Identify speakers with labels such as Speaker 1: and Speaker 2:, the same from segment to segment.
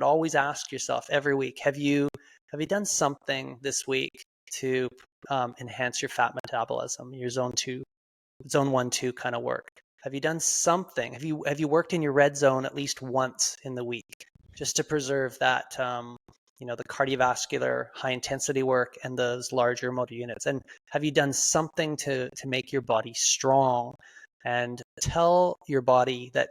Speaker 1: always ask yourself every week, have you done something this week to enhance your fat metabolism, your zone 1, 2 kind of work? Have you done something? Have you worked in your red zone at least once in the week, just to preserve that, the cardiovascular high intensity work and those larger motor units? And have you done something to make your body strong and tell your body that?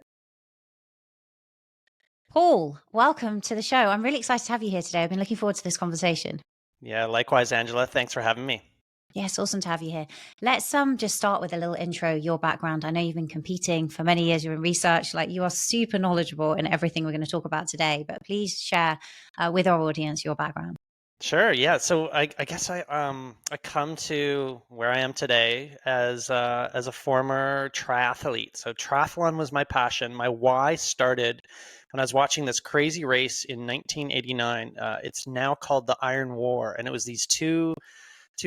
Speaker 2: Paul, welcome to the show. I'm really excited to have you here today. I've been looking forward to this conversation.
Speaker 1: Yeah, likewise, Angela. Thanks for having me.
Speaker 2: Yes, awesome to have you here. Let's just start with a little intro, your background. I know you've been competing for many years, you're in research, like you are super knowledgeable in everything we're going to talk about today, but please share with our audience your background.
Speaker 1: Sure. Yeah. So I guess I come to where I am today as a former triathlete. So triathlon was my passion. My why started when I was watching this crazy race in 1989. It's now called the Iron War, and it was these two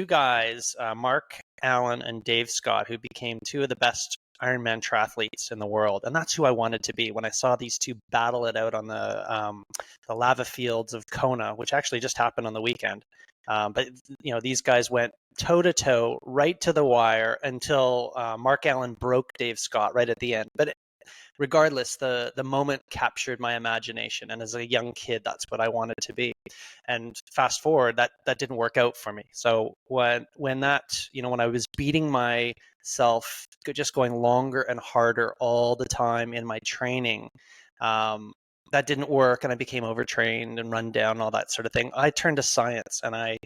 Speaker 1: guys, Mark Allen and Dave Scott, who became two of the best Ironman triathletes in the world, and that's who I wanted to be when I saw these two battle it out on the lava fields of Kona, which actually just happened on the weekend. But these guys went toe to toe, right to the wire, until Mark Allen broke Dave Scott right at the end. But regardless, the moment captured my imagination, and as a young kid, that's what I wanted to be. And fast forward, that didn't work out for me. So when I was beating myself, just going longer and harder all the time in my training, that didn't work, and I became overtrained and run down, all that sort of thing. I turned to science, and I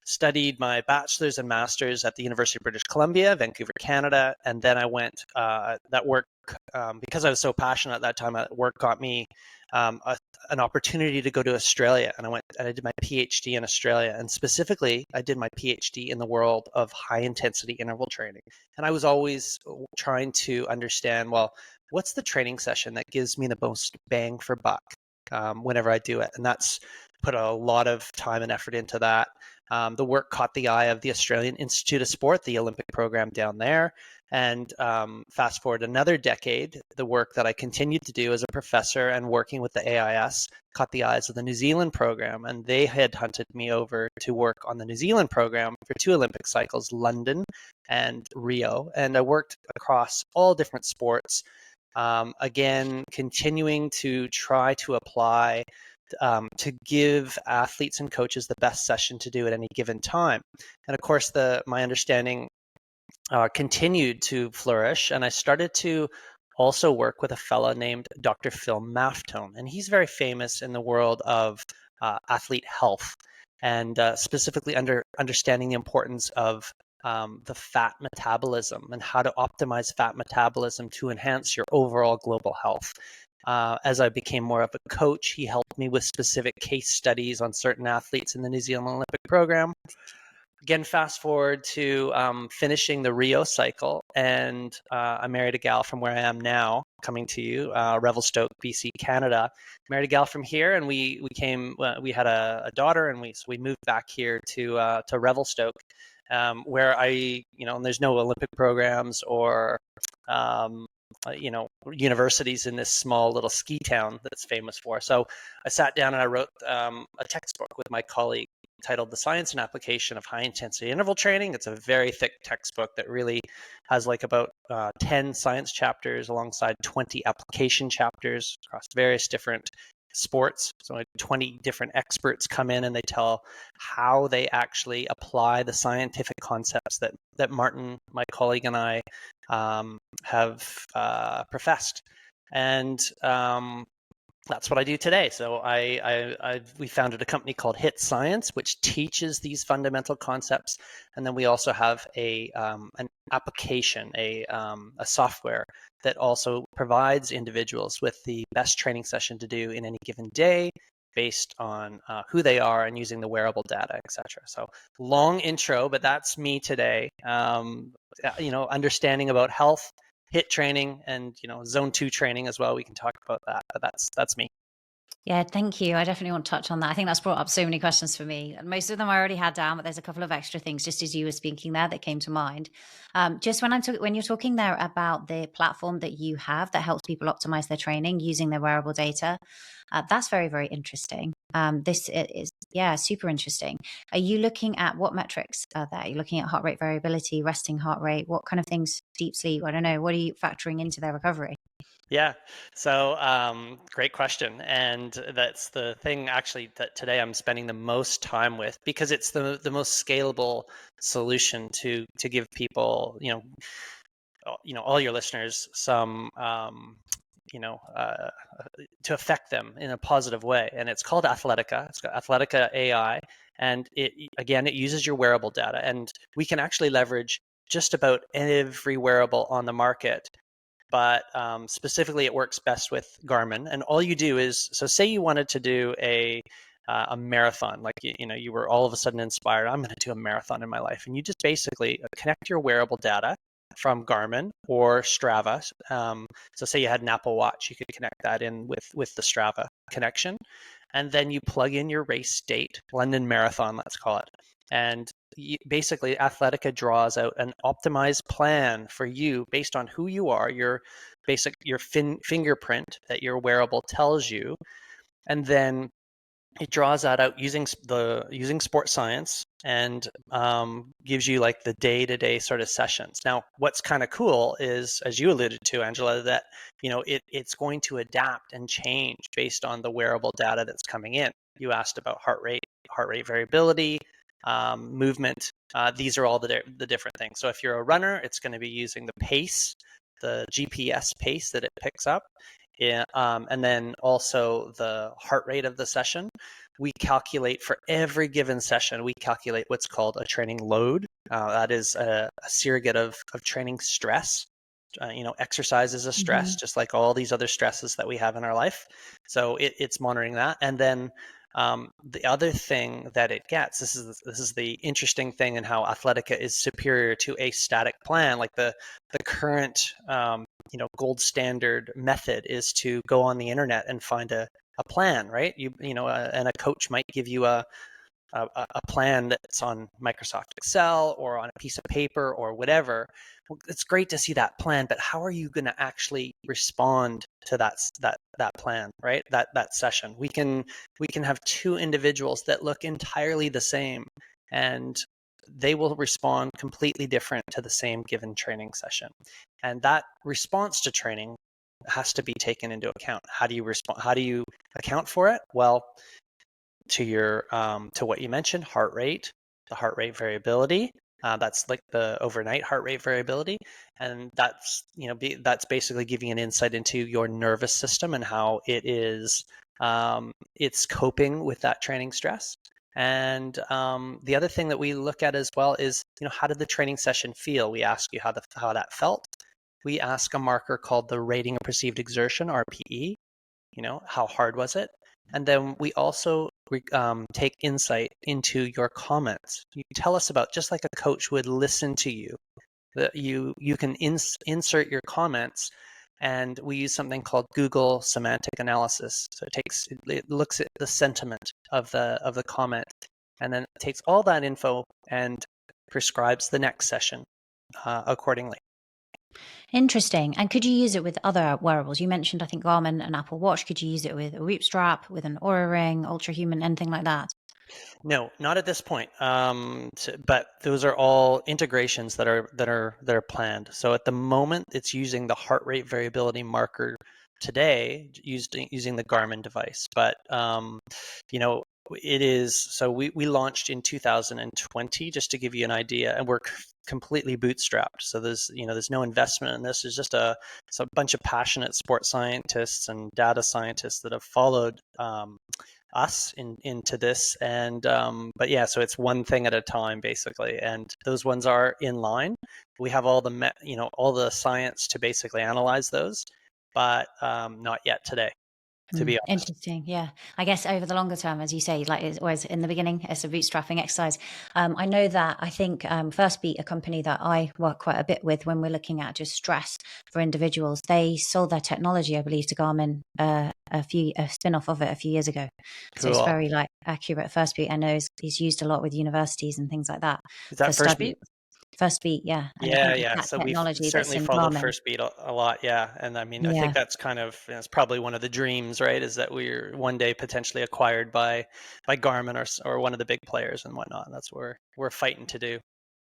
Speaker 1: studied my bachelor's and master's at the University of British Columbia, Vancouver, Canada, and then I went. That work, because I was so passionate at that time, work got me an opportunity to go to Australia, and I went and I did my PhD in Australia, and specifically I did my PhD in the world of high intensity interval training. And I was always trying to understand, well, what's the training session that gives me the most bang for buck whenever I do it? And that's put a lot of time and effort into that. The work caught the eye of the Australian Institute of Sport, the Olympic program down there. And fast forward another decade, the work that I continued to do as a professor and working with the AIS caught the eyes of the New Zealand program, and they had hunted me over to work on the New Zealand program for 2 Olympic cycles, London and Rio. And I worked across all different sports, again, continuing to try to apply to give athletes and coaches the best session to do at any given time. And of course, my understanding continued to flourish, and I started to also work with a fella named Dr. Phil Maftone, and he's very famous in the world of athlete health, and specifically understanding the importance of the fat metabolism and how to optimize fat metabolism to enhance your overall global health. As I became more of a coach, he helped me with specific case studies on certain athletes in the New Zealand Olympic program. Again, fast forward to finishing the Rio cycle, and I married a gal from where I am now, coming to you, Revelstoke, BC, Canada. Married a gal from here, and we we had a daughter, and we moved back here to Revelstoke, where and there's no Olympic programs or universities in this small little ski town that's famous for. So I sat down and I wrote a textbook with my colleague titled The Science and Application of High Intensity Interval Training. It's a very thick textbook that really has like about 10 science chapters alongside 20 application chapters across various different sports. So like 20 different experts come in and they tell how they actually apply the scientific concepts that Martin, my colleague, and I have professed. And that's what I do today. So we founded a company called HIIT Science, which teaches these fundamental concepts, and then we also have an application, a software that also provides individuals with the best training session to do in any given day, based on who they are and using the wearable data, etc. So long intro, but that's me today. Understanding about health, HIIT training, and zone 2 training as well. We can talk about that, but that's me.
Speaker 2: Yeah, thank you. I definitely want to touch on that. I think that's brought up so many questions for me. And most of them I already had down, but there's a couple of extra things just as you were speaking there that came to mind. Just when you're talking there about the platform that you have that helps people optimize their training using their wearable data, that's very, very interesting. Is, yeah, super interesting. Are you looking at what metrics are there? Are you looking at heart rate variability, resting heart rate? What kind of things, deep sleep? I don't know. What are you factoring into their recovery?
Speaker 1: Yeah. So, great question. And that's the thing actually that today I'm spending the most time with because it's the most scalable solution to give people, all your listeners some, you know, uh, to affect them in a positive way. And it's called Athletica. It's got Athletica AI. And it uses your wearable data. And we can actually leverage just about every wearable on the market, but specifically it works best with Garmin. And all you do is, so say you wanted to do a marathon, like you were all of a sudden inspired. I'm going to do a marathon in my life, and you just basically connect your wearable data from Garmin or Strava. So say you had an Apple Watch, you could connect that in with the Strava connection, and then you plug in your race date, London Marathon, let's call it, and basically Athletica draws out an optimized plan for you based on who you are, your fingerprint that your wearable tells you, and then it draws that out using sports science and gives you like the day-to-day sort of sessions. Now, what's kind of cool is, as you alluded to, Angela, that it's going to adapt and change based on the wearable data that's coming in. You asked about heart rate variability, movement. These are all the different things. So if you're a runner, it's going to be using the pace, the GPS pace that it picks up. Yeah, and then also the heart rate of the session. We calculate for every given session, we calculate what's called a training load. That is a surrogate of training stress. Exercise is a stress,
Speaker 2: Hmm.
Speaker 1: just like all these other stresses that we have in our life. So it's monitoring that. And then the other thing that it gets, this is the interesting thing in how Athletica is superior to a static plan. Like the current gold standard method is to go on the internet and find a plan, right? And a coach might give you a plan that's on Microsoft Excel or on a piece of paper or whatever. Well, it's great to see that plan, but how are you going to actually respond to that plan, right? That session. We can have two individuals that look entirely the same, and they will respond completely different to the same given training session. And that response to training has to be taken into account. How do you respond? How do you account for it? Well, to what you mentioned, heart rate, the heart rate variability. That's like the overnight heart rate variability, and that's basically giving an insight into your nervous system and how it's coping with that training stress. And the other thing that we look at as well is, how did the training session feel? We ask you how that felt. We ask a marker called the rating of perceived exertion, RPE. How hard was it? And then we also take insight into your comments. You tell us about, just like a coach would listen to you, that you can insert your comments, and we use something called Google semantic analysis. So it looks at the sentiment of the comment, and then it takes all that info and prescribes the next session accordingly.
Speaker 2: Interesting. And could you use it with other wearables? You mentioned, I think, Garmin and Apple Watch. Could you use it with a Whoop strap, with an Aura Ring, Ultra Human, anything like that?
Speaker 1: No, not at this point. But those are all integrations that are planned. So at the moment, it's using the heart rate variability marker today, using the Garmin device. But you know, it is. So we launched in 2020, just to give you an idea, and we're completely bootstrapped. So there's no investment in this. There's just a bunch of passionate sports scientists and data scientists that have followed us into this. And but yeah, so it's one thing at a time basically, and those ones are in line. We have all the science to basically analyze those, but not yet today. to be honest.
Speaker 2: Interesting. Yeah. I guess over the longer term, as you say, like it's always in the beginning, it's a bootstrapping exercise. I know that I think First Beat, a company that I work quite a bit with when we're looking at just stress for individuals, they sold their technology, I believe, to Garmin a spin-off of it a few years ago. So it's
Speaker 1: Cool.
Speaker 2: very like accurate. First Beat, I know is used a lot with universities and things like that
Speaker 1: Is
Speaker 2: for
Speaker 1: that First
Speaker 2: study.
Speaker 1: Beat?
Speaker 2: First Beat, yeah. And I
Speaker 1: Yeah,
Speaker 2: think it's
Speaker 1: yeah.
Speaker 2: that
Speaker 1: So we've
Speaker 2: technology that's
Speaker 1: certainly
Speaker 2: in
Speaker 1: followed
Speaker 2: Garmin.
Speaker 1: First Beat a lot, yeah. And I mean, I think
Speaker 2: Yeah.
Speaker 1: that's kind of, it's probably one of the dreams, right? Is that we're one day potentially acquired by Garmin or one of the big players and whatnot. That's what we're fighting to do.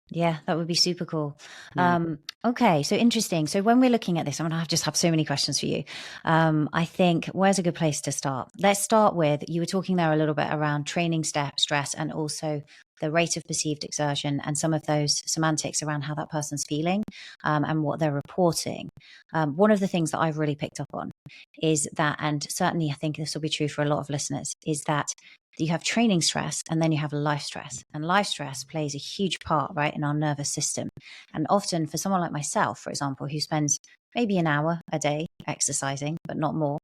Speaker 2: Yeah, that would be super cool.
Speaker 1: Hmm.
Speaker 2: Okay, so interesting. So when we're looking at this, I'm gonna just have so many questions for you. I think where's a good place to start? Let's start with you were talking there a little bit around training stress and also the rate of perceived exertion and some of those semantics around how that person's feeling and what they're reporting. One of the things that I've really picked up on is that, and certainly I think this will be true for a lot of listeners, is that you have training stress and then you have life stress. And life stress plays a huge part, right, in our nervous system. And often for someone like myself, for example, who spends maybe an hour a day exercising, but not more,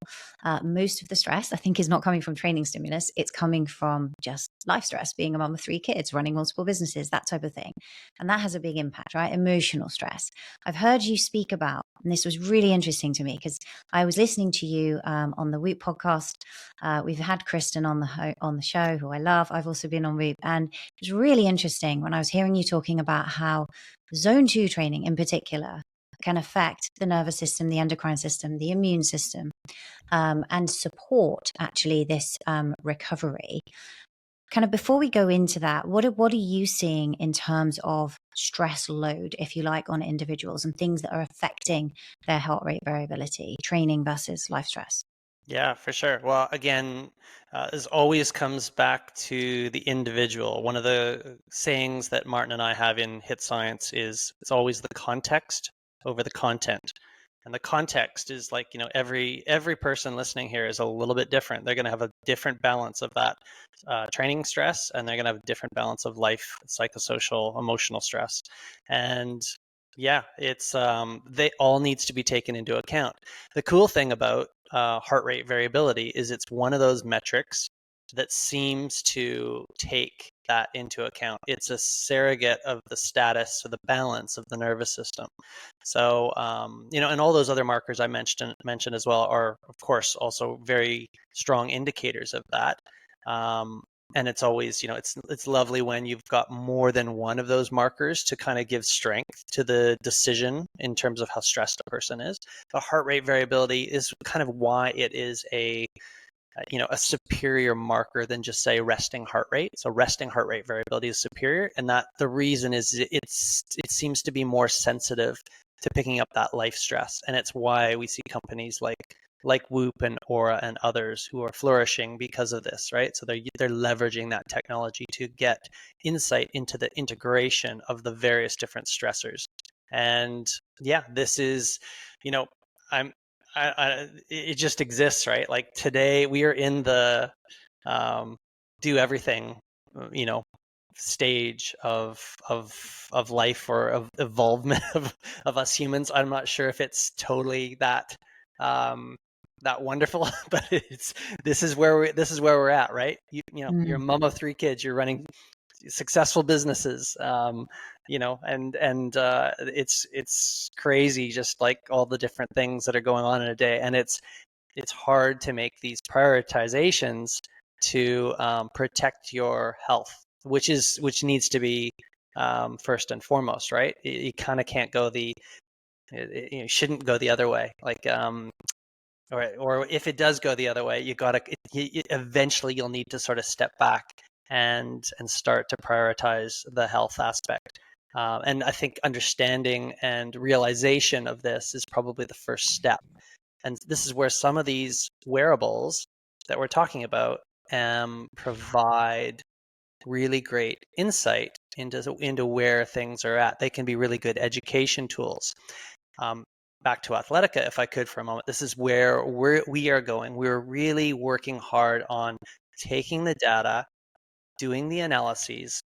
Speaker 2: most of the stress I think is not coming from training stimulus. It's coming from just life stress, being a mum of 3 kids, running multiple businesses, that type of thing. And that has a big impact, right? Emotional stress. I've heard you speak about, and this was really interesting to me because I was listening to you on the Whoop podcast. We've had Kristen on the show, who I love. I've also been on Whoop, and it was really interesting when I was hearing you talking about how zone 2 training in particular can affect the nervous system, the endocrine system, the immune system, and support actually this recovery. Kind of before we go into that, what are you seeing in terms of stress load, if you like, on individuals and things that are affecting their heart rate variability, training versus life stress?
Speaker 1: Yeah, for sure. Well, again, this always comes back to the individual. One of the sayings that Martin and I have in HIIT Science is it's always the context over the content. And the context is like, every person listening here is a little bit different. They're going to have a different balance of that training stress, and they're going to have a different balance of life, psychosocial, emotional stress. And yeah, it's they all needs to be taken into account. The cool thing about heart rate variability is it's one of those metrics that seems to take that into account. It's a surrogate of the status or the balance of the nervous system. So, and all those other markers I mentioned as well are, of course, also very strong indicators of that. And it's always, it's lovely when you've got more than one of those markers to kind of give strength to the decision in terms of how stressed a person is. The heart rate variability is kind of why it is a superior marker than just say resting heart rate. So resting heart rate variability is superior, and that the reason is it seems to be more sensitive to picking up that life stress, and it's why we see companies like Whoop and Aura and others who are flourishing because of this, right? So they're leveraging that technology to get insight into the integration of the various different stressors. And yeah, this is, I'm it just exists, right? Like today we are in the do everything, you know, stage of life or of evolvement of us humans. I'm not sure if it's totally um, that wonderful, but this is where we're at, right? You're a
Speaker 2: Mm.
Speaker 1: mom of 3 kids. You're running successful businesses, and it's crazy, just like all the different things that are going on in a day, and it's hard to make these prioritizations to protect your health, which needs to be first and foremost, right? You kind of can't go you shouldn't go the other way, like or if it does go the other way, eventually you'll need to sort of step back and start to prioritize the health aspect. And I think understanding and realization of this is probably the first step. And this is where some of these wearables that we're talking about provide really great insight into where things are at. They can be really good education tools. Um, Back to Athletica, if I could for a moment, this is where we are going. We're really working hard on taking the data, doing the analyses,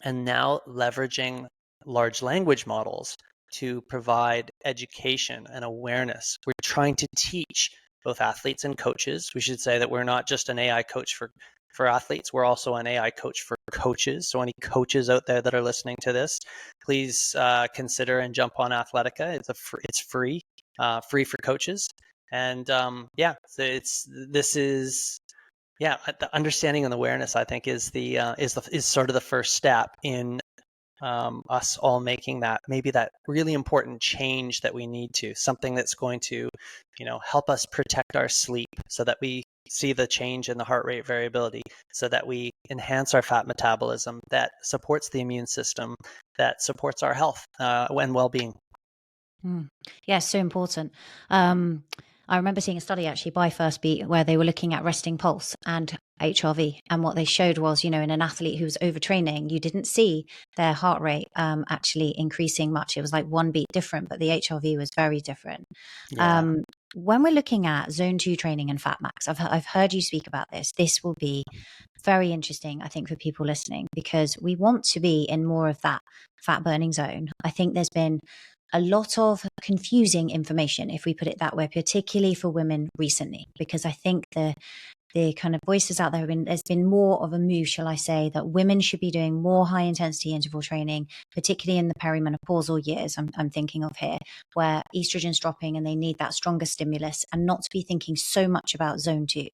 Speaker 1: and now leveraging large language models to provide education and awareness. We're trying to teach both athletes and coaches. We should say that we're not just an AI coach for athletes, we're also an AI coach for coaches. So any coaches out there that are listening to this, please consider and jump on Athletica. It's free, free for coaches. And yeah, so the understanding and awareness, I think, is sort of the first step in us all making that really important change that we need to, something that's going to, help us protect our sleep so that we see the change in the heart rate variability, so that we enhance our fat metabolism that supports the immune system, that supports our health and well-being.
Speaker 2: Yeah, so important. I remember seeing a study actually by First Beat where they were looking at resting pulse and HRV. And what they showed was, in an athlete who was overtraining, you didn't see their heart rate actually increasing much. It was like 1 beat different, but the HRV was very different.
Speaker 1: Yeah.
Speaker 2: When we're looking at zone 2 training and fat max, I've heard you speak about this. This will be very interesting, I think, for people listening, because we want to be in more of that fat burning zone. I think there's been a lot of confusing information, if we put it that way, particularly for women recently, because I think the kind of voices out there there's been more of a move, shall I say, that women should be doing more high intensity interval training, particularly in the perimenopausal years. I'm thinking of here, where estrogen's dropping and they need that stronger stimulus, and not to be thinking so much about zone 2.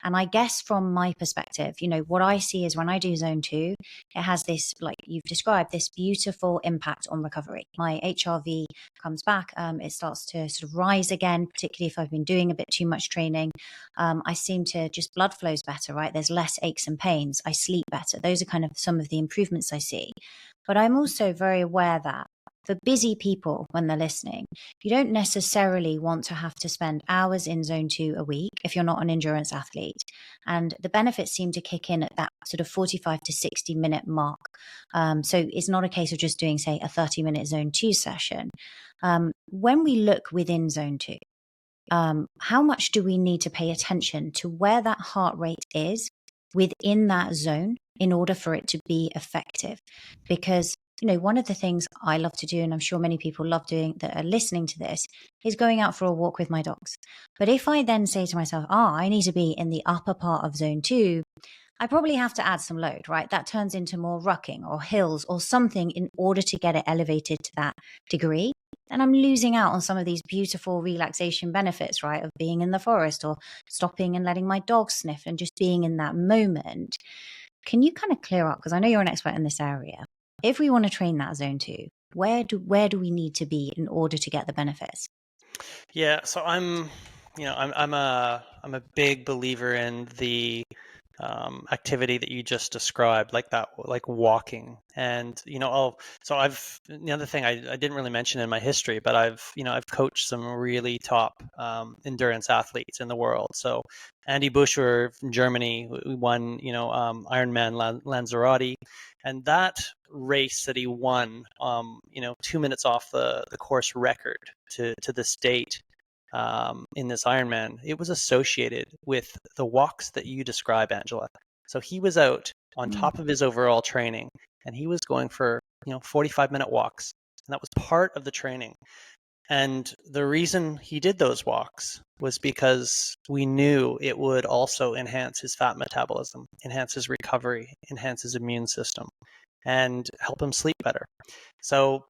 Speaker 2: And I guess from my perspective, what I see is when I do zone 2, it has this, like you've described, this beautiful impact on recovery. My HRV comes back, it starts to sort of rise again, particularly if I've been doing a bit too much training. I seem to just blood flows better, right? There's less aches and pains. I sleep better. Those are kind of some of the improvements I see. But I'm also very aware that for busy people, when they're listening, you don't necessarily want to have to spend hours in zone 2 a week if you're not an endurance athlete. And the benefits seem to kick in at that sort of 45 to 60-minute mark. So it's not a case of just doing, say, a 30-minute zone 2 session. When we look within zone 2, how much do we need to pay attention to where that heart rate is within that zone in order for it to be effective? Because, one of the things I love to do, and I'm sure many people love doing that are listening to this, is going out for a walk with my dogs. But if I then say to myself, I need to be in the upper part of zone 2, I probably have to add some load, right? That turns into more rucking or hills or something in order to get it elevated to that degree. And I'm losing out on some of these beautiful relaxation benefits, right? Of being in the forest or stopping and letting my dog sniff and just being in that moment. Can you kind of clear up? Because I know you're an expert in this area. If we want to train that zone 2, where do we need to be in order to get the benefits?
Speaker 1: Yeah. So I'm a big believer in the activity that you just described, like that, like walking. And the other thing I didn't really mention in my history, but I've coached some really top endurance athletes in the world. So Andy Bushwer from Germany, who won Ironman Lanzarote, and that race that he won, 2 minutes off the course record to this date, in this Ironman, it was associated with the walks that you describe, Angela. So he was out on top of his overall training, and he was going for 45-minute walks, and that was part of the training. And the reason he did those walks was because we knew it would also enhance his fat metabolism, enhance his recovery, enhance his immune system, and help him sleep better. So,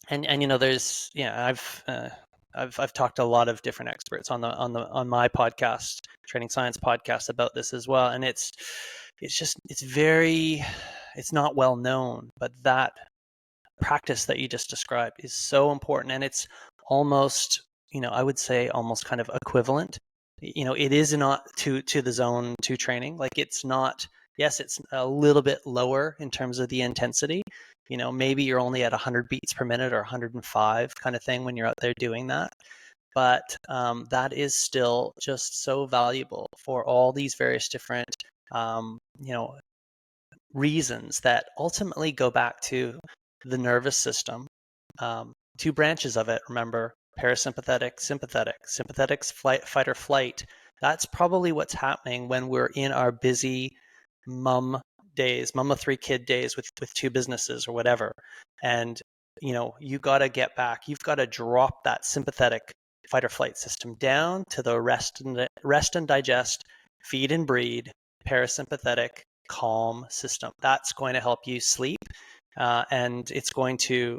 Speaker 1: and there's I've talked to a lot of different experts on my podcast, Training Science podcast, about this as well, and it's not well known, but that practice that you just described is so important, and it's almost, I would say almost kind of equivalent. It is not to the zone 2 training. Like, it's not. Yes, it's a little bit lower in terms of the intensity. Maybe you're only at 100 beats per minute or 105 kind of thing when you're out there doing that. But that is still just so valuable for all these various different, reasons that ultimately go back to the nervous system. 2 branches of it, remember: parasympathetic, sympathetic. Sympathetic's fight or flight. That's probably what's happening when we're in our busy mom of 3 kid days with 2 businesses or whatever. And you got to get back. You've got to drop that sympathetic fight or flight system down to the rest and digest, feed and breed, parasympathetic, calm system. That's going to help you sleep, and it's going to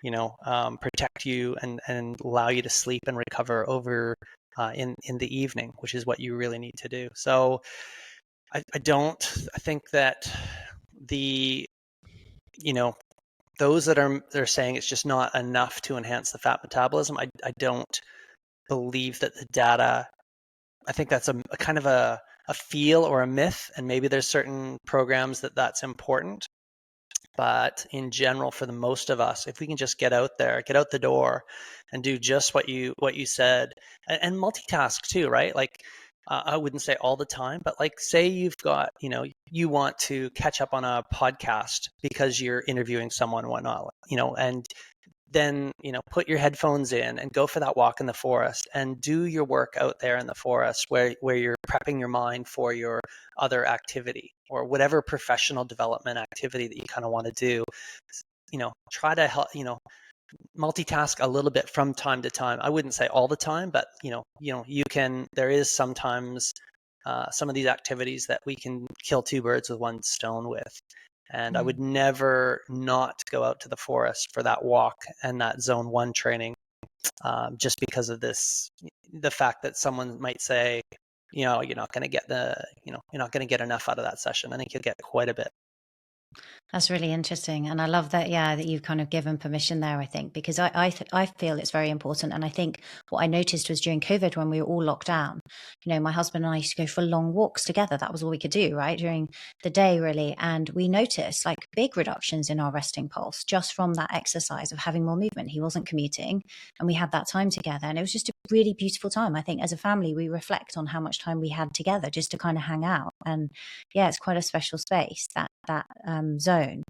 Speaker 1: protect you and allow you to sleep and recover over in the evening, which is what you really need to do. So I think that the those that are saying it's just not enough to enhance the fat metabolism, I don't believe that the data. I think that's a kind of a feel or a myth, and maybe there's certain programs that's important. But in general, for the most of us, if we can just get out there, get out the door, and do just what you said, and multitask too, right? Like I wouldn't say all the time, but like say you've got, you want to catch up on a podcast because you're interviewing someone and whatnot, and then put your headphones in and go for that walk in the forest and do your work out there in the forest where you're prepping your mind for your other activity or whatever professional development activity that you kind of want to do. Try to help, multitask a little bit from time to time. I wouldn't say all the time, but you can. There is sometimes some of these activities that we can kill two birds with one stone with. And I would never not go out to the forest for that walk and that zone 1 training, just because of the fact that someone might say, you're not going to get you're not going to get enough out of that session. I think you'll get quite a bit.
Speaker 2: That's really interesting. And I love that, that you've kind of given permission there, I think, because I feel it's very important. And I think what I noticed was during COVID, when we were all locked down, my husband and I used to go for long walks together. That was all we could do, right, during the day, really. And we noticed like big reductions in our resting pulse just from that exercise of having more movement. He wasn't commuting and we had that time together. And it was just a really beautiful time. I think as a family, we reflect on how much time we had together just to kind of hang out. And it's quite a special space, that zone.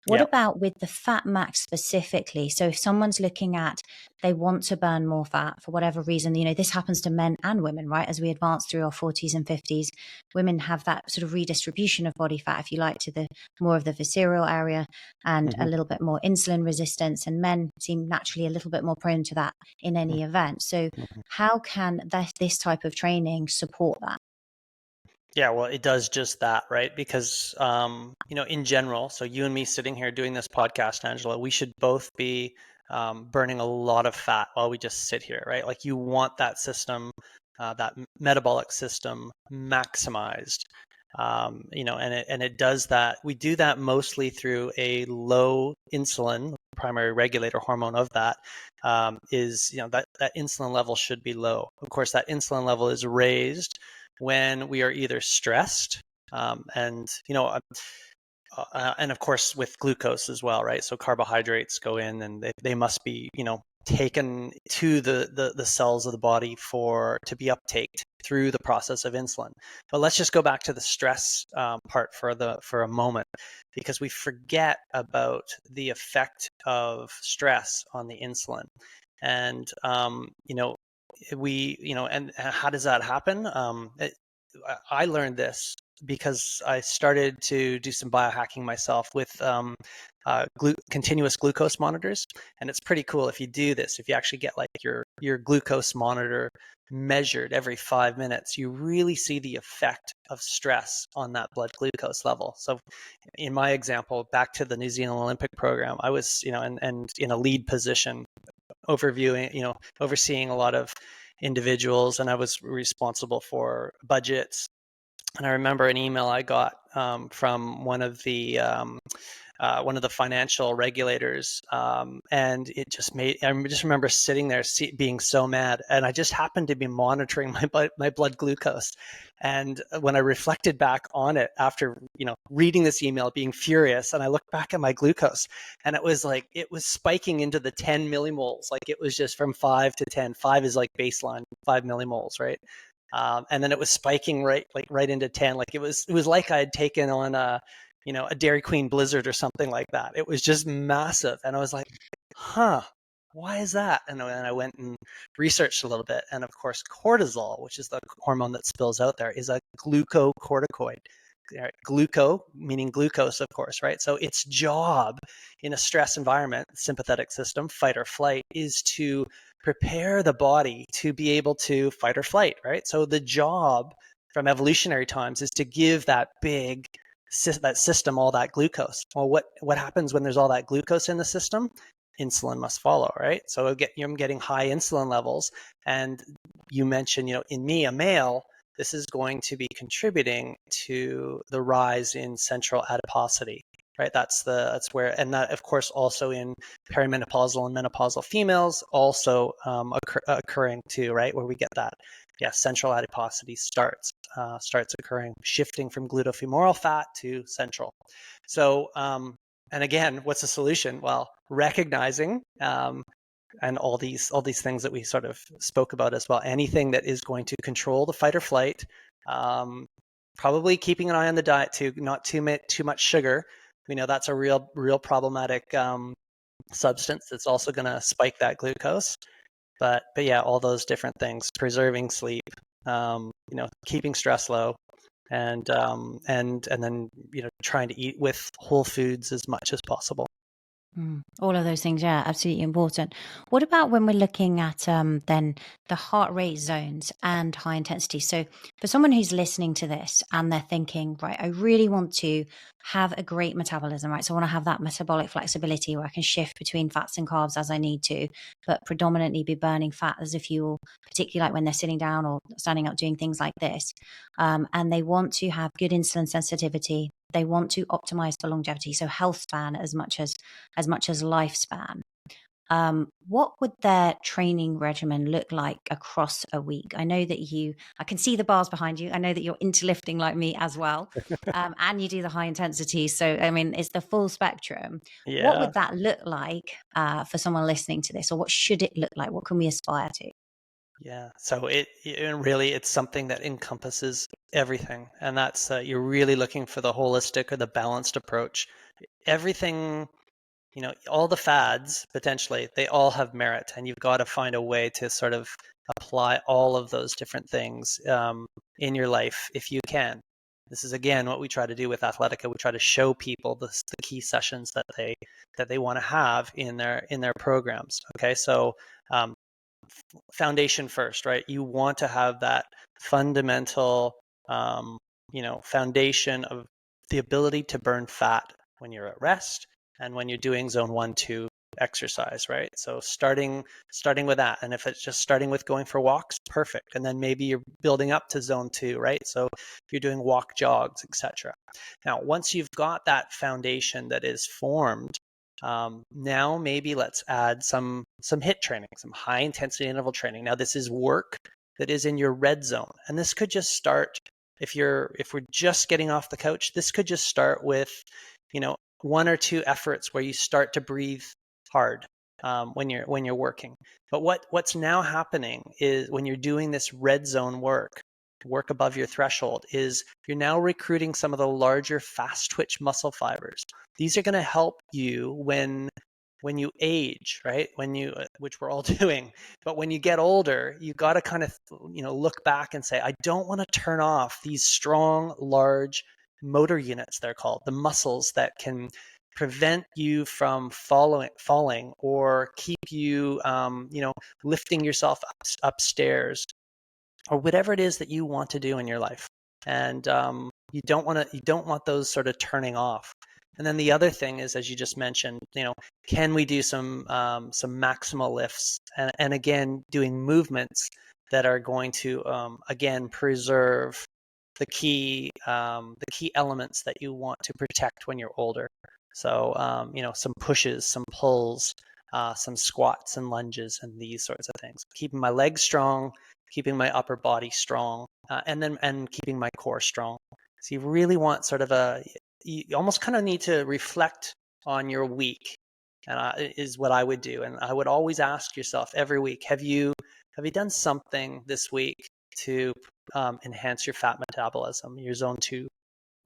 Speaker 2: What about with the fat max specifically? So if someone's looking at, they want to burn more fat for whatever reason, this happens to men and women, right? As we advance through our 40s and 50s, women have that sort of redistribution of body fat, if you like, to the more of the visceral area and a little bit more insulin resistance. And men seem naturally a little bit more prone to that in any event. So how can this type of training support that?
Speaker 1: Yeah, well, it does just that, right? Because, in general, so you and me sitting here doing this podcast, Angela, we should both be burning a lot of fat while we just sit here, right? Like you want that system, that metabolic system maximized, and it does that. We do that mostly through a low insulin, primary regulator hormone of that, is, that insulin level should be low. Of course, that insulin level is raised when we are either stressed, and and of course with glucose as well, right? So carbohydrates go in and they must be taken to the cells of the body to be uptaked through the process of insulin. But let's just go back to the stress part for a moment, because we forget about the effect of stress on the insulin. And and how does that happen? I learned this because I started to do some biohacking myself with continuous glucose monitors, and it's pretty cool if you do this. If you actually get like your glucose monitor measured every 5 minutes, you really see the effect of stress on that blood glucose level. So, in my example, back to the New Zealand Olympic program, I was and in a lead position, overseeing a lot of individuals, and I was responsible for budgets. And I remember an email I got from one of the financial regulators, and it just made. I just remember sitting there being so mad, and I just happened to be monitoring my blood glucose. And when I reflected back on it after reading this email, being furious, and I looked back at my glucose, and it was spiking into the 10 millimoles. Like it was just from 5 to 10. 5 is like baseline, 5 millimoles, right? And then it was spiking right into 10. Like it was like I had taken on a Dairy Queen Blizzard or something like that. It was just massive. And I was like, why is that? And then I went and researched a little bit. And of course, cortisol, which is the hormone that spills out there, is a glucocorticoid. gluco, meaning glucose, of course, right? So its job in a stress environment, sympathetic system, fight or flight, is to prepare the body to be able to fight or flight, right? So the job from evolutionary times is to give that system all that glucose. Well, what happens when there's all that glucose in the system? Insulin must follow, right? So I'm getting high insulin levels, and you mentioned, in me, a male, this is going to be contributing to the rise in central adiposity, right? That's where, and that, of course, also in perimenopausal and menopausal females, also occurring too, right? Where we get that, central adiposity starts occurring, shifting from glutofemoral fat to central. So, and again, what's the solution? Well, recognizing and all these things that we sort of spoke about as well. Anything that is going to control the fight or flight. Probably keeping an eye on the diet too, not too much sugar. We know that's a real problematic substance that's also going to spike that glucose. But yeah, all those different things, preserving sleep, keeping stress low, and then trying to eat with whole foods as much as possible.
Speaker 2: All of those things, yeah, absolutely important. What about when we're looking at then the heart rate zones and high intensity? So for someone who's listening to this and they're thinking, right, I really want to have a great metabolism, right? So I want to have that metabolic flexibility where I can shift between fats and carbs as I need to, but predominantly be burning fat as a fuel, particularly like when they're sitting down or standing up doing things like this. And they want to have good insulin sensitivity. They want to optimize for longevity, so health span as much as lifespan. What would their training regimen look like across a week? I know that I can see the bars behind you. I know that you're into lifting like me as well. And you do the high intensity. So, I mean, it's the full spectrum. What
Speaker 1: Yeah.
Speaker 2: would that look like for someone listening to this? Or what should it look like? What can we aspire to?
Speaker 1: Yeah. So it's something that encompasses everything. And that's, you're really looking for the holistic or the balanced approach. Everything, all the fads, potentially, they all have merit, and you've got to find a way to sort of apply all of those different things in your life if you can. This is, again, what we try to do with Athletica. We try to show people the key sessions that they want to have in their programs. Okay. So foundation first, right? You want to have that fundamental, foundation of the ability to burn fat when you're at rest and when you're doing zone 1-2 exercise, right? So starting with that, and if it's just starting with going for walks, perfect. And then maybe you're building up to zone 2, right? So if you're doing walk jogs, etc. Now, once you've got that foundation that is formed, now maybe let's add some HIIT training, some high intensity interval training. Now this is work that is in your red zone, and this could just start if we're just getting off the couch. This could just start with 1 or 2 efforts where you start to breathe hard when you're working. But what's now happening is when you're doing this red zone work above your threshold, is you're now recruiting some of the larger fast twitch muscle fibers. These are going to help you when you age, right? Which we're all doing, but when you get older, you got to kind of look back and say, I don't want to turn off these strong, large motor units, they're called, the muscles that can prevent you from falling or keep you lifting yourself upstairs, or whatever it is that you want to do in your life. And you don't want those sort of turning off. And then the other thing is, as you just mentioned, can we do some maximal lifts, and again, doing movements that are going to again preserve the key elements that you want to protect when you're older. So some pushes, some pulls, some squats and lunges, and these sorts of things. Keeping my legs strong, keeping my upper body strong, and keeping my core strong. So you really want sort of you almost kind of need to reflect on your week, is what I would do. And I would always ask yourself every week, have you done something this week to enhance your fat metabolism, your zone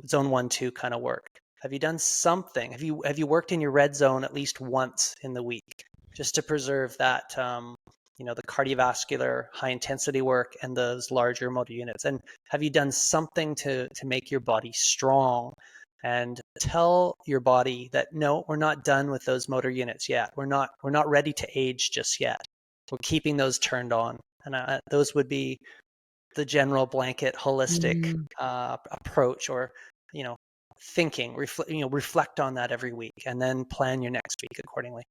Speaker 1: 1-2 kind of work? Have you done something? Have you worked in your red zone at least once in the week, just to preserve that the cardiovascular high intensity work and those larger motor units? And have you done something to make your body strong? And tell your body that no, we're not done with those motor units yet. We're not ready to age just yet. We're keeping those turned on. And those would be the general blanket holistic
Speaker 2: Mm.
Speaker 1: approach, or thinking. Reflect on that every week, and then plan your next week accordingly.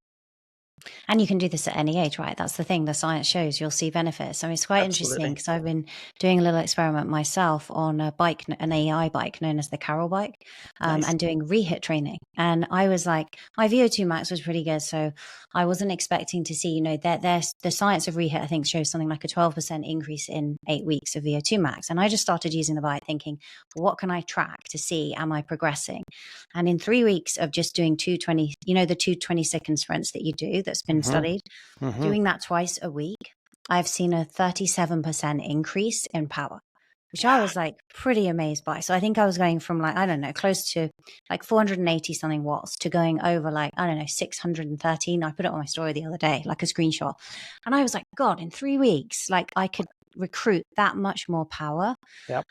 Speaker 2: And you can do this at any age, right? That's the thing. The science shows you'll see benefits. I mean, it's quite interesting
Speaker 1: Absolutely.
Speaker 2: because I've been doing a little experiment myself on a bike, an AI bike known as the Carol bike,
Speaker 1: Nice.
Speaker 2: and doing HIIT training. And I was like, my VO2 max was pretty good. So I wasn't expecting to see, the science of HIIT, I think, shows something like a 12% increase in 8 weeks of VO2 max. And I just started using the bike thinking, what can I track to see, am I progressing? And in 3 weeks of just doing 220, the 220-second sprints that you do, that's been
Speaker 1: Mm-hmm.
Speaker 2: studied,
Speaker 1: Mm-hmm.
Speaker 2: doing that twice a week, I've seen a 37% increase in power, which I
Speaker 1: Yeah.
Speaker 2: was like pretty amazed by. So I think I was going from like, I don't know, close to like 480 something watts to going over like, I don't know, 613. I put it on my story the other day, like a screenshot. And I was like, God, in 3 weeks, like I could recruit that much more power.
Speaker 1: Yep.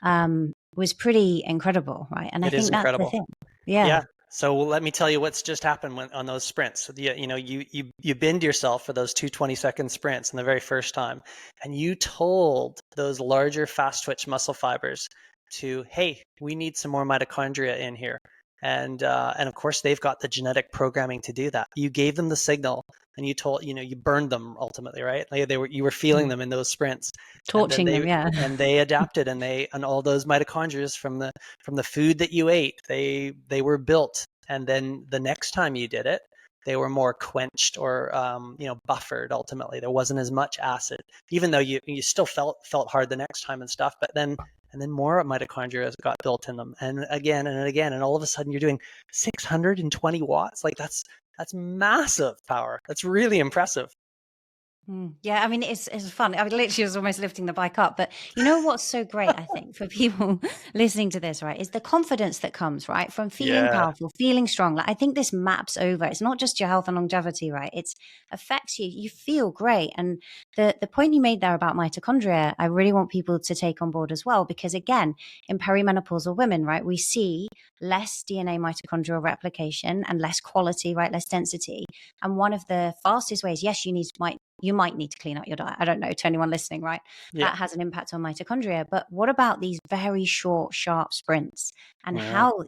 Speaker 2: Was pretty incredible, right? And I
Speaker 1: It is
Speaker 2: think that's the
Speaker 1: incredible.
Speaker 2: thing. Yeah.
Speaker 1: Yeah. So let me tell you what's just happened on those sprints. So you binned yourself for those 220-second sprints in the very first time, and you told those larger fast twitch muscle fibers to, hey, we need some more mitochondria in here. And of course they've got the genetic programming to do that. You gave them the signal, and you burned them ultimately, right? You were feeling
Speaker 2: Mm.
Speaker 1: them in those sprints, and then
Speaker 2: Torching them. Yeah.
Speaker 1: they adapted, and all those mitochondria from the food that you ate, they were built. And then the next time you did it, they were more quenched, or buffered. Ultimately, there wasn't as much acid, even though you still felt hard the next time and stuff. But then more mitochondria got built in them, and again and again, and all of a sudden you're doing 620 watts. Like that's massive power. That's really impressive.
Speaker 2: Yeah, I mean, it's fun. I mean, literally, I was almost lifting the bike up. But you know what's so great, I think, for people listening to this, right, is the confidence that comes, right, from feeling
Speaker 1: Yeah.
Speaker 2: powerful, feeling strong. Like, I think this maps over. It's not just your health and longevity, right? It affects you. You feel great. And the point you made there about mitochondria, I really want people to take on board as well, because again, in perimenopausal women, right, we see less DNA mitochondrial replication and less quality, right, less density. And one of the fastest ways, yes, you might need to clean up your diet. I don't know, to anyone listening, right?
Speaker 1: Yeah.
Speaker 2: That has an impact on mitochondria. But what about these very short, sharp sprints, and
Speaker 1: Yeah.
Speaker 2: how,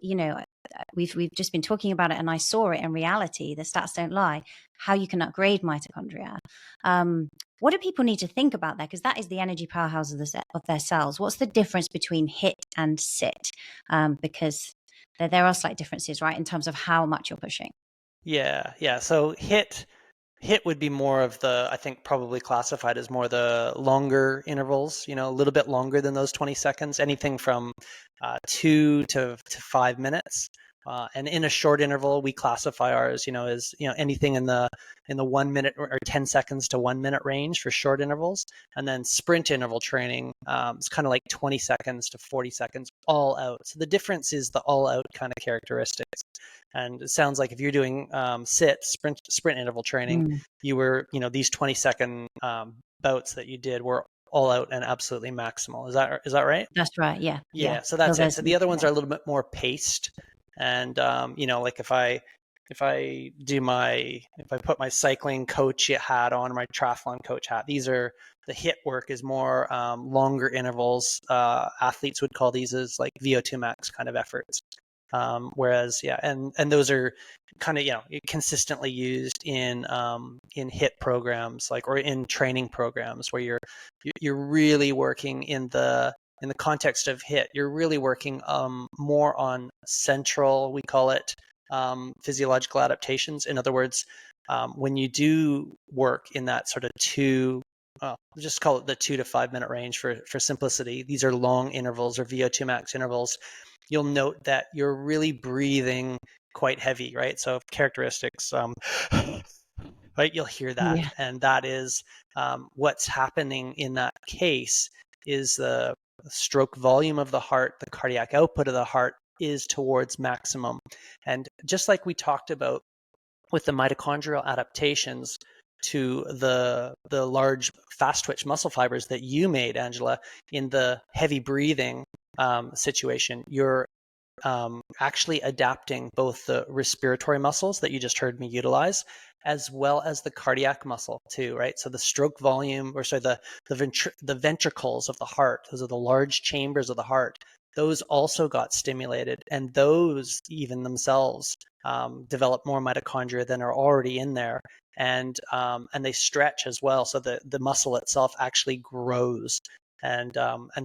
Speaker 2: we've just been talking about it, and I saw it in reality. The stats don't lie. How you can upgrade mitochondria. What do people need to think about there? Because that is the energy powerhouse of their cells. What's the difference between HIIT and sit? Because there are slight differences, right, in terms of how much you're pushing.
Speaker 1: Yeah. So HIIT would be more of the, I think, probably classified as more the longer intervals, a little bit longer than those 20 seconds, anything from 2 to 5 minutes. And in a short interval, we classify ours, as anything in the 1 minute or 10 seconds to 1 minute range for short intervals. And then sprint interval training is kind of like 20 seconds to 40 seconds, all out. So the difference is the all out kind of characteristics. And it sounds like if you're doing sprint interval training, you were, these 20-second bouts that you did were all out and absolutely maximal. Is that right?
Speaker 2: That's right. Yeah.
Speaker 1: Yeah. So
Speaker 2: Till
Speaker 1: that's it.
Speaker 2: there's
Speaker 1: So the other ones are a little bit more paced, and like if I put my cycling coach hat on, or my triathlon coach hat, these are the HIIT work is more longer intervals. Athletes would call these as like VO2 max kind of efforts. Whereas, and those are kind of consistently used in HIIT programs, or in training programs where you're really working in the context of HIIT. You're really working more on central, we call it, physiological adaptations. In other words, when you do work in that sort of just call it the 2 to 5 minute range for simplicity. These are long intervals, or VO2 max intervals. You'll note that you're really breathing quite heavy, right? So characteristics, right? You'll hear that,
Speaker 2: Yeah.
Speaker 1: and that is what's happening in that case is the stroke volume of the heart, the cardiac output of the heart is towards maximum. And just like we talked about with the mitochondrial adaptations, to the large fast twitch muscle fibers that you made, Angela, in the heavy breathing situation. You're actually adapting both the respiratory muscles that you just heard me utilize, as well as the cardiac muscle too, right? So the stroke volume, or sorry, the ventricles of the heart, those are the large chambers of the heart. Those also got stimulated, and those even themselves develop more mitochondria than are already in there, and they stretch as well. So the muscle itself actually grows, and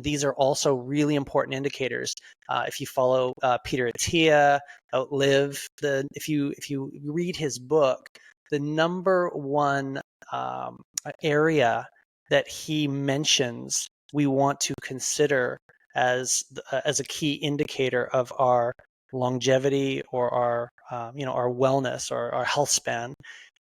Speaker 1: these are also really important indicators. If you follow Peter Attia, Outlive, if you read his book, the number one area that he mentions we want to consider as a key indicator of our longevity or our our wellness or our health span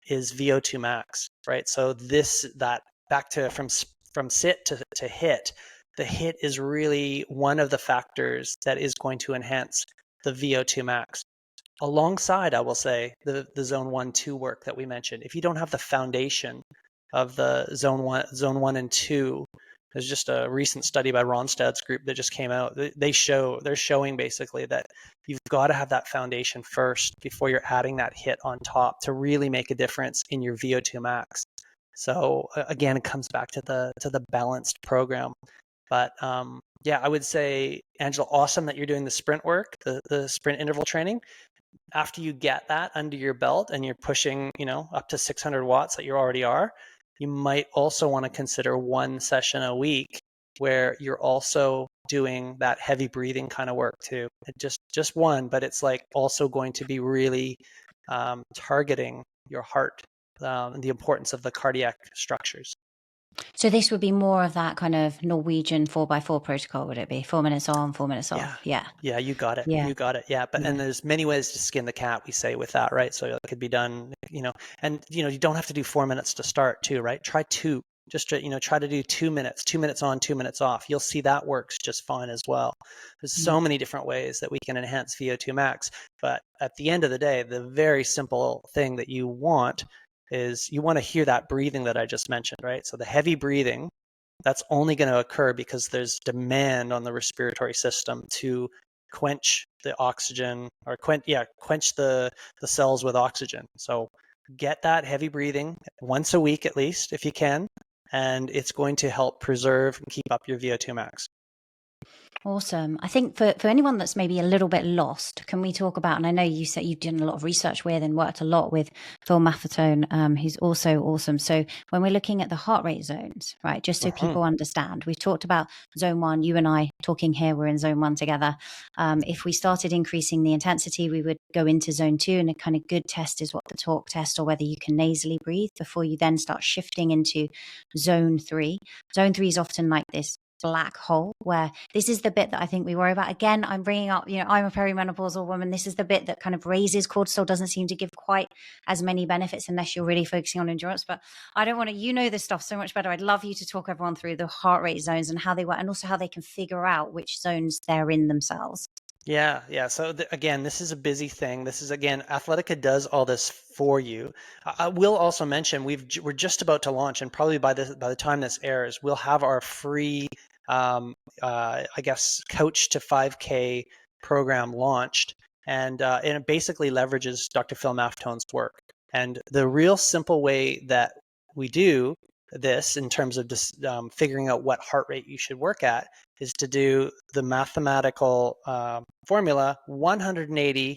Speaker 1: is VO2 max, right? So that back to from sit to HIIT, the HIIT is really one of the factors that is going to enhance the VO2 max. Alongside, I will say, the zone 1-2 work that we mentioned. If you don't have the foundation of the zone one and 2, there's just a recent study by Ronstadt's group that just came out. They're showing basically that you've got to have that foundation first before you're adding that HIIT on top to really make a difference in your VO2 max. So again, it comes back to the balanced program. But yeah, I would say, Angela, awesome that you're doing the sprint work, the sprint interval training. After you get that under your belt and you're pushing, up to 600 watts that you already are, you might also want to consider one session a week where you're also doing that heavy breathing kind of work too. Just one, but it's like also going to be really targeting your heart and the importance of the cardiac structures.
Speaker 2: So this would be more of that kind of Norwegian 4x4 protocol, would it be? 4 minutes on, 4 minutes off. Yeah.
Speaker 1: Yeah, you got it.
Speaker 2: Yeah.
Speaker 1: You got it. Yeah. And there's many ways to skin the cat, we say, with that, right? So it could be done, and you don't have to do 4 minutes to start too, right? Try two. Just to, try to do 2 minutes, 2 minutes on, 2 minutes off. You'll see that works just fine as well. There's so many different ways that we can enhance VO2 max. But at the end of the day, the very simple thing that you want is you want to hear that breathing that I just mentioned, right? So the heavy breathing, that's only going to occur because there's demand on the respiratory system to quench the oxygen, or quench the cells with oxygen. So get that heavy breathing once a week at least if you can, and it's going to help preserve and keep up your VO2 max.
Speaker 2: Awesome. I think for anyone that's maybe a little bit lost, can we talk about, and I know you said you've done a lot of research with and worked a lot with Phil Maffetone, who's also awesome. So when we're looking at the heart rate zones, right, just so people understand, we've talked about zone 1, you and I talking here, we're in zone 1 together. If we started increasing the intensity, we would go into zone 2, and a kind of good test is what the talk test, or whether you can nasally breathe before you then start shifting into zone 3. Zone 3 is often like this black hole, where this is the bit that I think we worry about. Again, I'm bringing up, I'm a perimenopausal woman. This is the bit that kind of raises cortisol, doesn't seem to give quite as many benefits unless you're really focusing on endurance. But I don't want to, this stuff so much better. I'd love you to talk everyone through the heart rate zones and how they work, and also how they can figure out which zones they're in themselves.
Speaker 1: Yeah. So again, this is a busy thing. This is, again, Athletica does all this for you. I will also mention we're just about to launch, and probably by the time this airs, we'll have our free, I guess, Couch to 5K program launched, and it basically leverages Dr. Phil Maffetone's work. And the real simple way that we do this in terms of just figuring out what heart rate you should work at is to do the mathematical formula 180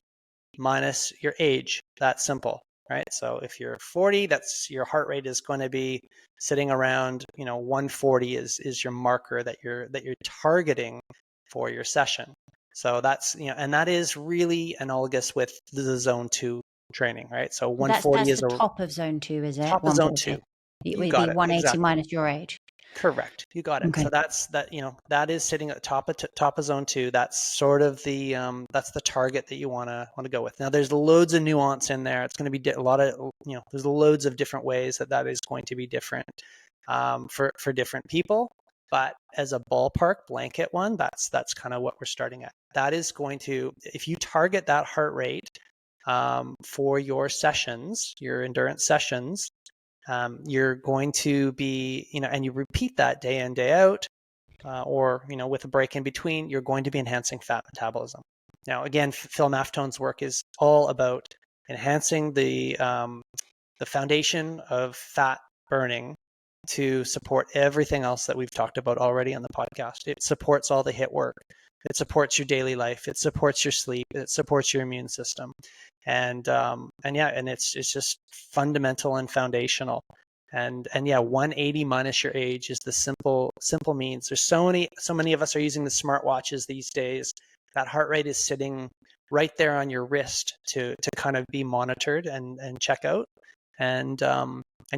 Speaker 1: minus your age. That's simple, right? So if you're 40, that's your heart rate is going to be sitting around 140 is your marker that you're targeting for your session. So that's and that is really analogous with the zone 2 training, right? So 140
Speaker 2: that's
Speaker 1: is
Speaker 2: the
Speaker 1: a
Speaker 2: top of zone 2, is it?
Speaker 1: top of zone 2.
Speaker 2: 140. It
Speaker 1: You
Speaker 2: would
Speaker 1: got
Speaker 2: be
Speaker 1: it.
Speaker 2: 180
Speaker 1: Exactly.
Speaker 2: minus your age.
Speaker 1: Correct. You got it.
Speaker 2: Okay.
Speaker 1: So that is sitting at the top of zone 2. That's sort of the that's the target that you want to go with. Now there's loads of nuance in there. It's going to be a lot of there's loads of different ways that is going to be different for different people. But as a ballpark blanket one, that's kind of what we're starting at. That is going to, if you target that heart rate for your sessions, your endurance sessions, you're going to be, and you repeat that day in, day out, or, with a break in between, you're going to be enhancing fat metabolism. Now, again, Phil Maftone's work is all about enhancing the foundation of fat burning to support everything else that we've talked about already on the podcast. It supports all the HIIT work. It supports your daily life. It supports your sleep. It supports your immune system, and it's just fundamental and foundational. And yeah, 180 minus your age is the simple means. There's so many of us are using the smartwatches these days. That heart rate is sitting right there on your wrist to kind of be monitored and check out. And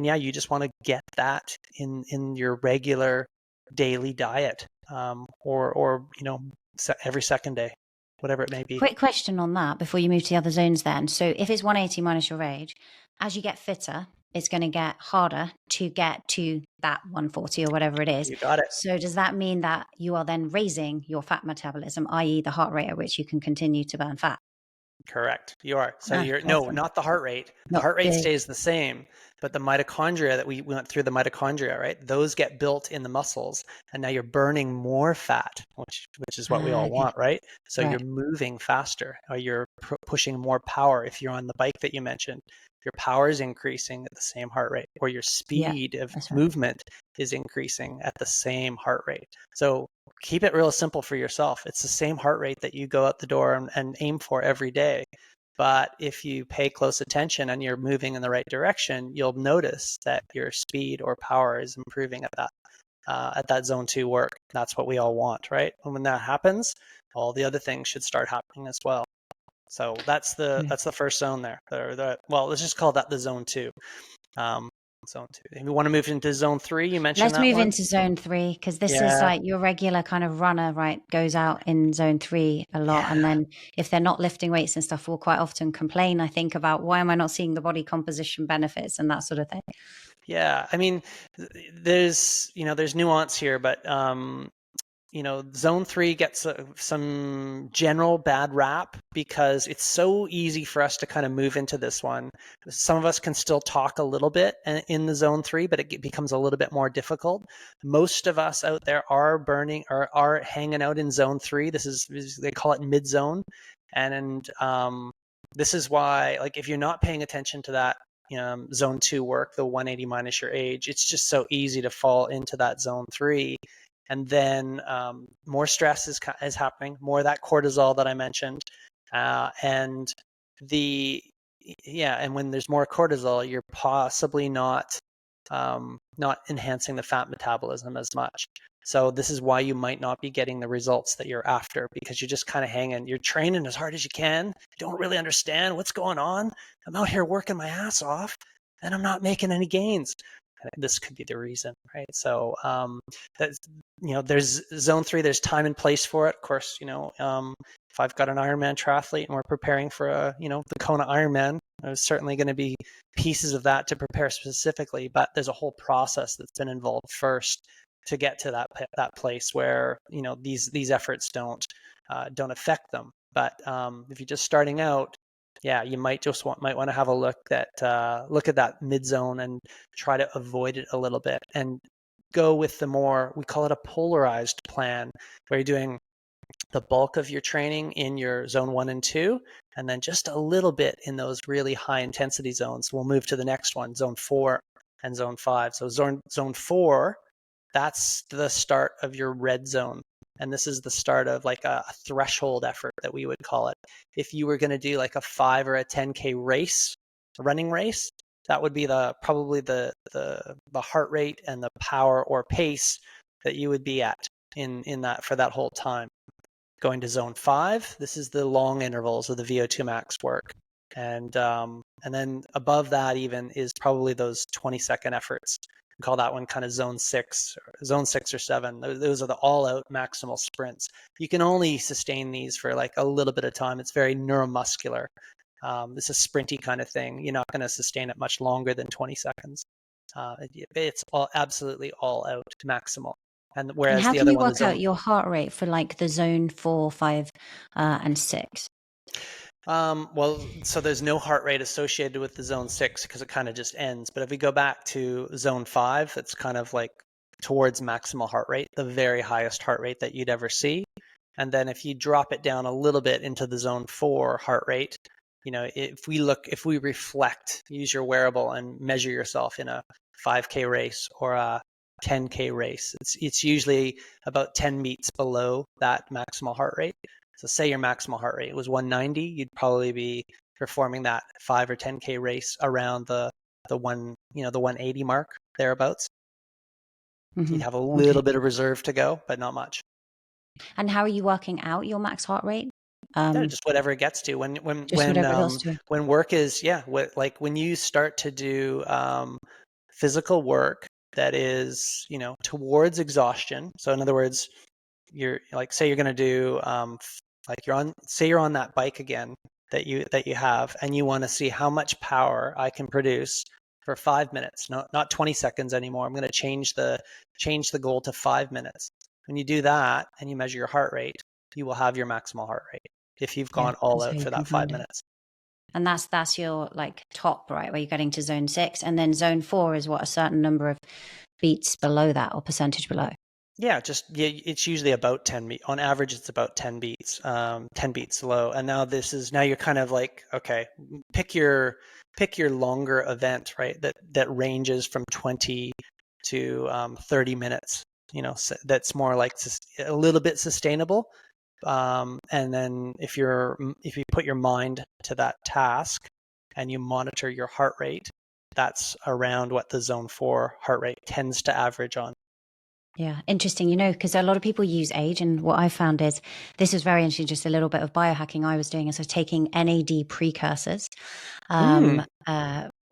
Speaker 1: yeah, you just want to get that in your regular daily diet, or every second day, whatever it may be.
Speaker 2: Quick question on that before you move to the other zones then. So if it's 180 minus your age, as you get fitter, it's going to get harder to get to that 140 or whatever it is.
Speaker 1: You got it.
Speaker 2: So does that mean that you are then raising your fat metabolism, i.e. the heart rate at which you can continue to burn fat?
Speaker 1: Correct. You are. So no,
Speaker 2: Awesome.
Speaker 1: not the heart rate. The
Speaker 2: Not
Speaker 1: heart rate
Speaker 2: good.
Speaker 1: stays the same, but the mitochondria that we went through, the mitochondria, right? Those get built in the muscles, and now you're burning more fat, which is what we all
Speaker 2: Okay.
Speaker 1: want, right? So you're
Speaker 2: Right.
Speaker 1: moving faster, or you're pushing more power. If you're on the bike that you mentioned, your power is increasing at the same heart rate, or your
Speaker 2: Yeah,
Speaker 1: speed of
Speaker 2: that's right.
Speaker 1: movement is increasing at the same heart rate. So keep it real simple for yourself. It's the same heart rate that you go out the door and aim for every day. But if you pay close attention and you're moving in the right direction, you'll notice that your speed or power is improving at that zone 2 work. That's what we all want, right? And when that happens, all the other things should start happening as well. So that's the first zone there. Well, let's just call that the zone 2. Zone 2. If you want to move into zone 3, you mentioned
Speaker 2: Let's
Speaker 1: that
Speaker 2: move
Speaker 1: one.
Speaker 2: into zone 3 because this is
Speaker 1: Yeah,
Speaker 2: like your regular kind of runner, right? Goes out in zone 3 a lot. And
Speaker 1: yeah.
Speaker 2: then if they're not lifting weights and stuff, will quite often complain, I think, about why am I not seeing the body composition benefits and that sort of thing.
Speaker 1: Yeah, I mean, there's nuance here, but zone 3 gets some general bad rap because it's so easy for us to kind of move into this one. Some of us can still talk a little bit in the zone 3, but it becomes a little bit more difficult. Most of us out there are burning or are hanging out in zone 3. They call it mid zone, and this is why, like, if you're not paying attention to that zone 2 work, the 180 minus your age, it's just so easy to fall into that zone 3. And then more stress is happening, more of that cortisol that I mentioned, and and when there's more cortisol, you're possibly not enhancing the fat metabolism as much. So this is why you might not be getting the results that you're after, because you're just kind of hanging. You're training as hard as you can. You don't really understand what's going on. I'm out here working my ass off, and I'm not making any gains. This could be the reason, right? So that's, there's zone 3. There's time and place for it. Of course, if I've got an Ironman triathlete and we're preparing for the Kona Ironman, there's certainly going to be pieces of that to prepare specifically. But there's a whole process that's been involved first to get to that place where these efforts don't affect them. But if you're just starting out, yeah, you might want to have a look at that mid zone and try to avoid it a little bit, and go with the more, we call it a polarized plan, where you're doing the bulk of your training in your zone 1 and 2, and then just a little bit in those really high intensity zones. We'll move to the next one, zone 4 and zone 5. So zone 4, that's the start of your red zone. And this is the start of like a threshold effort that we would call it. If you were going to do like a 5 or a 10K race, running race, that would be probably the heart rate and the power or pace that you would be at in that for that whole time. Going to zone 5, this is the long intervals of the VO2 max work. And then above that even is probably those 20-second efforts. We call that one kind of zone 6 or 7. Those are the all-out maximal sprints. You can only sustain these for like a little bit of time. It's very neuromuscular. It's a sprinty kind of thing. You're not going to sustain it much longer than 20 seconds. It's absolutely all out maximal. And
Speaker 2: And
Speaker 1: whereas
Speaker 2: how
Speaker 1: the
Speaker 2: can
Speaker 1: other
Speaker 2: you
Speaker 1: one, the
Speaker 2: work out
Speaker 1: zone
Speaker 2: your heart rate for like the zone 4, 5, and 6?
Speaker 1: Well, so there's no heart rate associated with the zone 6 because it kind of just ends. But if we go back to zone 5, it's kind of like towards maximal heart rate, the very highest heart rate that you'd ever see. And then if you drop it down a little bit into the zone 4 heart rate, if we reflect, use your wearable and measure yourself in a 5K race or a 10K race, it's usually about 10 beats below that maximal heart rate. So say your maximal heart rate was 190, you'd probably be performing that 5 or 10K race around the 180 mark thereabouts. You'd
Speaker 2: Hmm.
Speaker 1: have a
Speaker 2: Okay.
Speaker 1: little bit of reserve to go, but not much.
Speaker 2: And how are you working out your max heart rate?
Speaker 1: Yeah,
Speaker 2: Um,
Speaker 1: just whatever it gets to.
Speaker 2: just whatever it got to.
Speaker 1: When work is, yeah, like when you start to do physical work that is, towards exhaustion. So in other words, you're like, say you're going to do like say you're on that bike again that you have, and you want to see how much power I can produce for 5 minutes, not 20 seconds anymore. I'm going to change the goal to 5 minutes. When you do that and you measure your heart rate, you will have your maximal heart rate if you've
Speaker 2: Yeah,
Speaker 1: gone all
Speaker 2: that's how
Speaker 1: out
Speaker 2: you
Speaker 1: for
Speaker 2: can
Speaker 1: that
Speaker 2: find
Speaker 1: five
Speaker 2: it.
Speaker 1: minutes.
Speaker 2: And that's your like top, right, where you're getting to zone 6, and then zone 4 is what, a certain number of beats below that or percentage below.
Speaker 1: Yeah, it's usually about 10 beats. On average, it's about 10 beats, 10 beats low. And now you're kind of like, okay, pick your pick your longer event, right? That ranges from 20 to 30 minutes. So that's more like a little bit sustainable. And then if you put your mind to that task and you monitor your heart rate, that's around what the zone 4 heart rate tends to average on.
Speaker 2: Yeah, interesting. Because a lot of people use age, and what I found is this is very interesting. Just a little bit of biohacking I was doing is I was taking NAD precursors.
Speaker 1: Mm.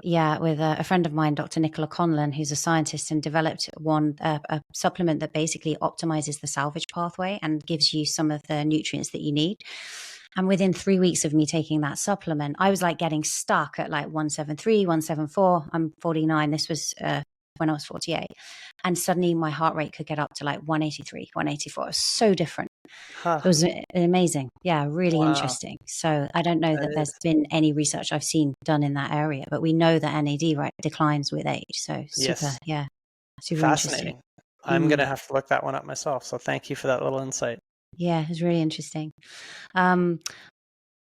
Speaker 2: Yeah, with a friend of mine, Dr. Nicola Conlon, who's a scientist, and developed a supplement that basically optimizes the salvage pathway and gives you some of the nutrients that you need. And within 3 weeks of me taking that supplement, I was like getting stuck at like 173, 174. I'm 49. This was when I was 48. And suddenly my heart rate could get up to like 183, 184. It was so different. It
Speaker 1: Huh.
Speaker 2: was amazing. Yeah, really
Speaker 1: Wow.
Speaker 2: interesting. So I don't know
Speaker 1: That
Speaker 2: that there's
Speaker 1: is.
Speaker 2: been any research I've seen done in that area, but we know that NAD, right, declines with age. So super,
Speaker 1: Yes.
Speaker 2: yeah, super interesting.
Speaker 1: Fascinating. I'm going to
Speaker 2: Mm,
Speaker 1: have to look that one up myself. So thank you for that little insight.
Speaker 2: yeah, it's really interesting. Um,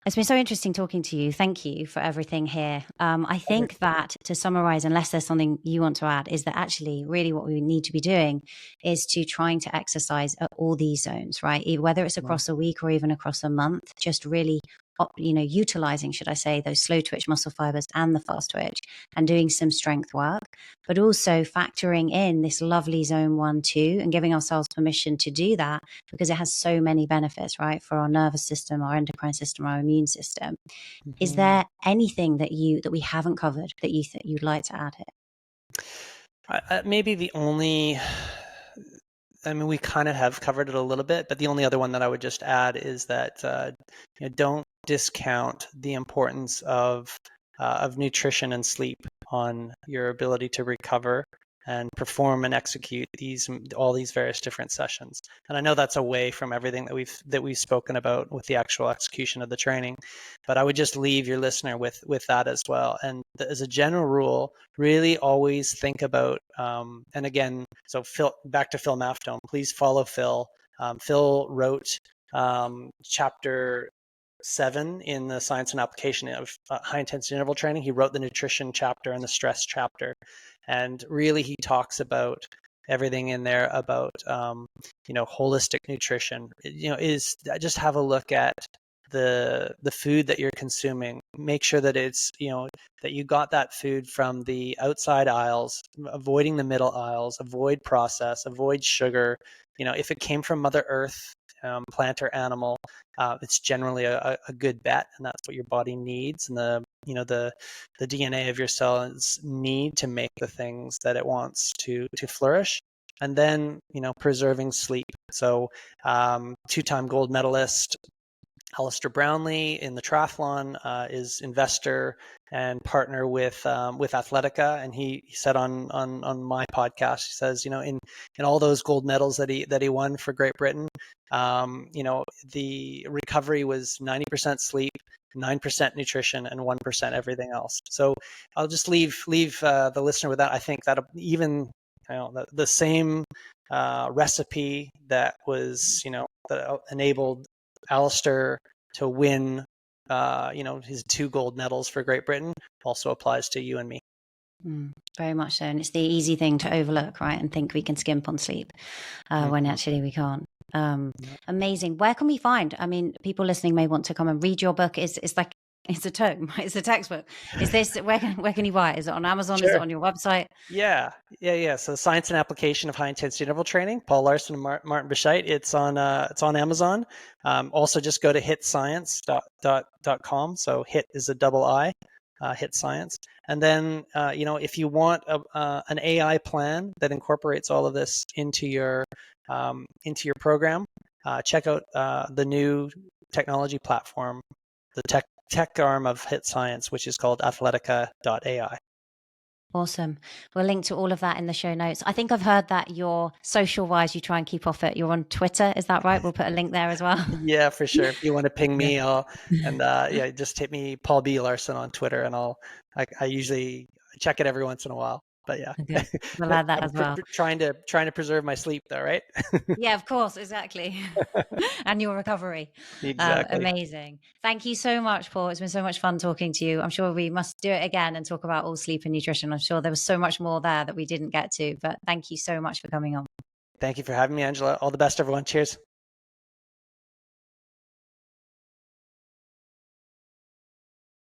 Speaker 2: It's been so interesting talking to you. Thank you for everything here. I think that to summarize, unless there's something you want to add, is that actually really what we need to be doing is to trying to exercise at all these zones, right? Whether it's
Speaker 1: Mm.
Speaker 2: across a week or even across a month, just really, utilizing, should I say, those slow twitch muscle fibers and the fast twitch and doing some strength work, but also factoring in this lovely zone 1, 2 and giving ourselves permission to do that because it has so many benefits, right? For our nervous system, our endocrine system, our immune system. Is
Speaker 1: Mhm.
Speaker 2: there anything that we haven't covered that you'd like to add here?
Speaker 1: Maybe the only, I mean, we kind of have covered it a little bit, but the only other one that I would just add is that don't discount the importance of nutrition and sleep on your ability to recover and perform and execute all these various different sessions. And I know that's away from everything that we've spoken about with the actual execution of the training, but I would just leave your listener with that as well. And as a general rule, really always think about and again, so Phil, back to Phil Maftone, please follow Phil. Phil wrote chapter 7 in the science and application of high intensity interval training. He wrote the nutrition chapter and the stress chapter, and really he talks about everything in there about holistic nutrition. Is just have a look at the food that you're consuming. Make sure that it's that you got that food from the outside aisles, avoiding the middle aisles, avoid process, avoid sugar. If it came from Mother Earth, plant or animal, it's generally a good bet, and that's what your body needs, and the DNA of your cells need to make the things that it wants to flourish. And then preserving sleep. So 2-time gold medalist Alistair Brownlee in the triathlon is investor and partner with Athletica, and he said on my podcast, he says, in all those gold medals that he won for Great Britain, the recovery was 90% sleep, 9% nutrition, and 1% everything else. So I'll just leave the listener with that. I think that even the same recipe that was that enabled Alistair to win, his 2 gold medals for Great Britain also applies to you and me.
Speaker 2: Very much so. And it's the easy thing to overlook, right? And think we can skimp on sleep when actually we can't. Amazing. Where can we find, people listening may want to come and read your book. It's a tome, it's a textbook. Is this, where can you buy it? Is it on Amazon?
Speaker 1: Sure.
Speaker 2: Is it on your website?
Speaker 1: Yeah. So Science and Application of High Intensity Interval Training, Paul Larsen and Martin Bescheid. It's on Amazon. Also just go to hitscience.com. So HIT is a double I, HIT Science. And then, if you want an AI plan that incorporates all of this into your program, check out the new technology platform, the tech arm of HIT Science, which is called Athletica AI.
Speaker 2: Awesome. We'll link to all of that in the show notes. I think I've heard that you're social-wise, you try and keep off it. You're on Twitter, is that right? We'll put a link there as well.
Speaker 1: Yeah, for sure. If you want to ping me, just hit me Paul B. Larsen on Twitter, and I usually check it every once in a while. But yeah,
Speaker 2: okay. We'll add that as well.
Speaker 1: Trying to preserve my sleep though, right?
Speaker 2: Yeah, of course, exactly. And your recovery.
Speaker 1: Exactly.
Speaker 2: Amazing. Thank you so much, Paul. It's been so much fun talking to you. I'm sure we must do it again and talk about all sleep and nutrition. I'm sure there was so much more there that we didn't get to, but thank you so much for coming on.
Speaker 1: Thank you for having me, Angela. All the best, everyone. Cheers.